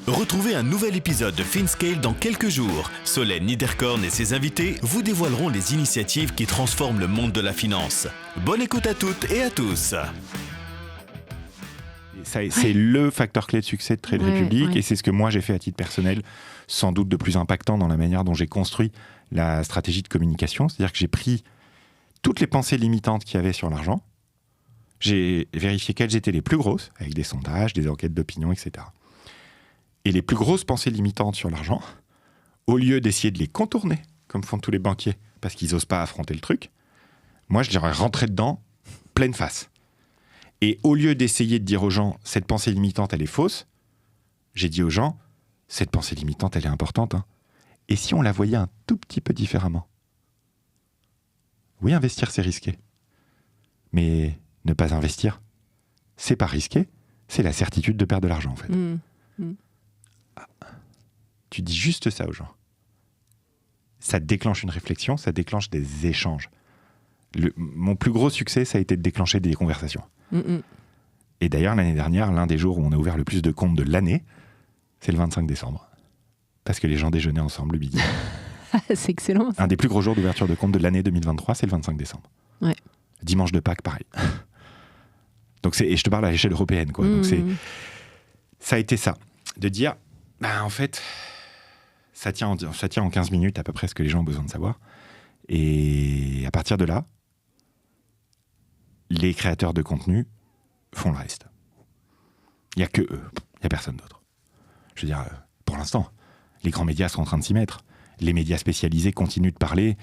Retrouvez un nouvel épisode de FinScale dans quelques jours. Solène Niederkorn et ses invités vous dévoileront les initiatives qui transforment le monde de la finance. Bonne écoute à toutes et à tous. C'est le facteur clé de succès de Trade Republic et c'est ce que moi j'ai fait à titre personnel, sans doute de plus impactant dans la manière dont j'ai construit la stratégie de communication. C'est-à-dire que j'ai pris toutes les pensées limitantes qu'il y avait sur l'argent, j'ai vérifié quelles étaient les plus grosses, avec des sondages, des enquêtes d'opinion, etc. Et les plus grosses pensées limitantes sur l'argent, au lieu d'essayer de les contourner, comme font tous les banquiers, parce qu'ils n'osent pas affronter le truc, moi je dirais rentrer dedans pleine face. Et au lieu d'essayer de dire aux gens, cette pensée limitante, elle est fausse, j'ai dit aux gens, cette pensée limitante, elle est importante. Hein. Et si on la voyait un tout petit peu différemment ? Oui, investir, c'est risqué. Mais ne pas investir, c'est pas risqué, c'est la certitude de perdre de l'argent, en fait. Tu dis juste ça aux gens. Ça déclenche une réflexion, ça déclenche des échanges. Mon plus gros succès, ça a été de déclencher des conversations. Et d'ailleurs, l'année dernière, l'un des jours où on a ouvert le plus de comptes de l'année, c'est le 25 décembre. Parce que les gens déjeunaient ensemble le midi. C'est excellent. Ça. Un des plus gros jours d'ouverture de compte de l'année 2023, c'est le 25 décembre. Ouais. Dimanche de Pâques, pareil. Donc et je te parle à l'échelle européenne, quoi. Donc ça a été ça. De dire, en fait, ça tient en 15 minutes à peu près ce que les gens ont besoin de savoir. Et à partir de là, les créateurs de contenu font le reste. Il n'y a que eux, il n'y a personne d'autre. Je veux dire, pour l'instant, les grands médias sont en train de s'y mettre. Les médias spécialisés continuent de parler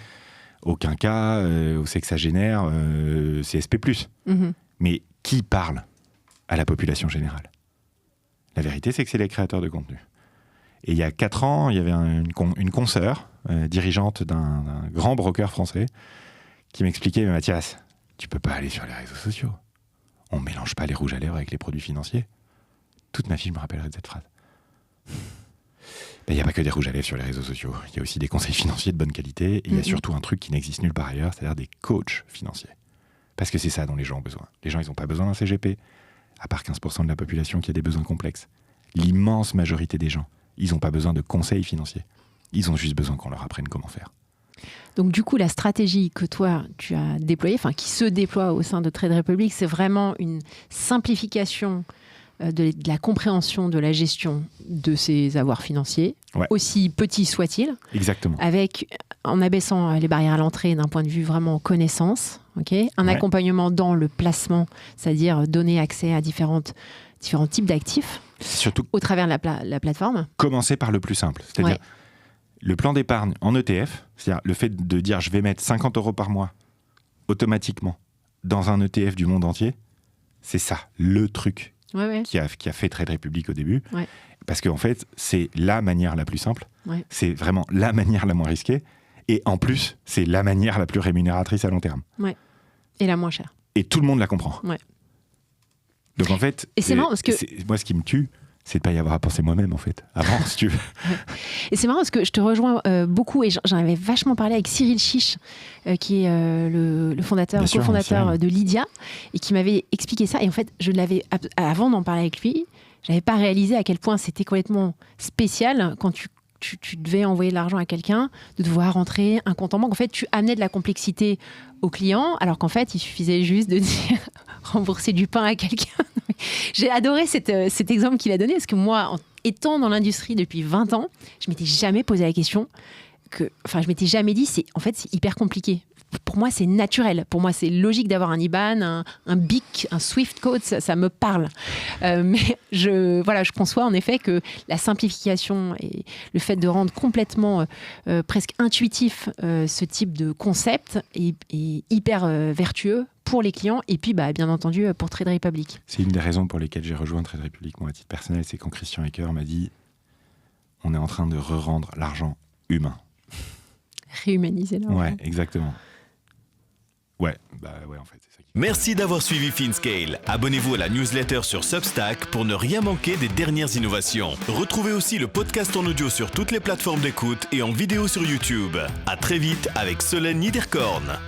au quinca, au sexagénaire, CSP+. Mais qui parle à la population générale ? La vérité, c'est que c'est les créateurs de contenu. Et il y a 4 ans, il y avait une consoeur, dirigeante d'un grand broker français, qui m'expliquait, Mathias, tu peux pas aller sur les réseaux sociaux. On ne mélange pas les rouges à lèvres avec les produits financiers. Toute ma vie, je me rappellerai de cette phrase. Il n'y a pas que des rouges à lèvres sur les réseaux sociaux. Il y a aussi des conseils financiers de bonne qualité. Et il y a surtout un truc qui n'existe nulle part ailleurs, c'est-à-dire des coachs financiers. Parce que c'est ça dont les gens ont besoin. Les gens, ils n'ont pas besoin d'un CGP, à part 15% de la population qui a des besoins complexes. L'immense majorité des gens, ils n'ont pas besoin de conseils financiers. Ils ont juste besoin qu'on leur apprenne comment faire. Donc du coup, la stratégie que toi, tu as déployée, qui se déploie au sein de Trade Republic, c'est vraiment une simplification de la compréhension de la gestion de ces avoirs financiers, aussi petits soient-ils. Exactement. En abaissant les barrières à l'entrée d'un point de vue vraiment connaissance, un accompagnement dans le placement, c'est-à-dire donner accès à différents types d'actifs, surtout au travers de la plateforme. Commencer par le plus simple, c'est-à-dire le plan d'épargne en ETF, c'est-à-dire le fait de dire je vais mettre 50 € par mois automatiquement dans un ETF du monde entier, c'est ça, le truc qui a fait Trade Republic au début. Parce qu'en fait, c'est la manière la plus simple, c'est vraiment la manière la moins risquée, et en plus, c'est la manière la plus rémunératrice à long terme. Et la moins chère. Et tout le monde la comprend. Donc en fait, et c'est marrant parce que moi ce qui me tue, c'est de ne pas y avoir à penser moi-même en fait, avant si tu veux. Et c'est marrant parce que je te rejoins beaucoup et j'en avais vachement parlé avec Cyril Chiche, qui est le cofondateur de Lydia, et qui m'avait expliqué ça. Et en fait, avant d'en parler avec lui, je n'avais pas réalisé à quel point c'était complètement spécial quand tu devais envoyer de l'argent à quelqu'un, de devoir rentrer un compte en banque. En fait, tu amenais de la complexité au client, alors qu'en fait, il suffisait juste de dire rembourser du pain à quelqu'un. J'ai adoré cet exemple qu'il a donné, parce que moi, étant dans l'industrie depuis 20 ans, je m'étais jamais posé la question, je m'étais jamais dit, c'est hyper compliqué. Pour moi, c'est naturel. Pour moi, c'est logique d'avoir un IBAN, un BIC, un Swift code, ça me parle. Mais je conçois en effet que la simplification et le fait de rendre complètement presque intuitif ce type de concept est hyper vertueux pour les clients et puis bien entendu pour Trade Republic. C'est une des raisons pour lesquelles j'ai rejoint Trade Republic, moi à titre personnel, c'est quand Christian Ecker m'a dit on est en train de re-rendre l'argent humain. Réhumaniser l'argent. Ouais, exactement. En fait, c'est ça. Merci d'avoir suivi FinScale. Abonnez-vous à la newsletter sur Substack pour ne rien manquer des dernières innovations. Retrouvez aussi le podcast en audio sur toutes les plateformes d'écoute et en vidéo sur YouTube. À très vite avec Solène Niederkorn.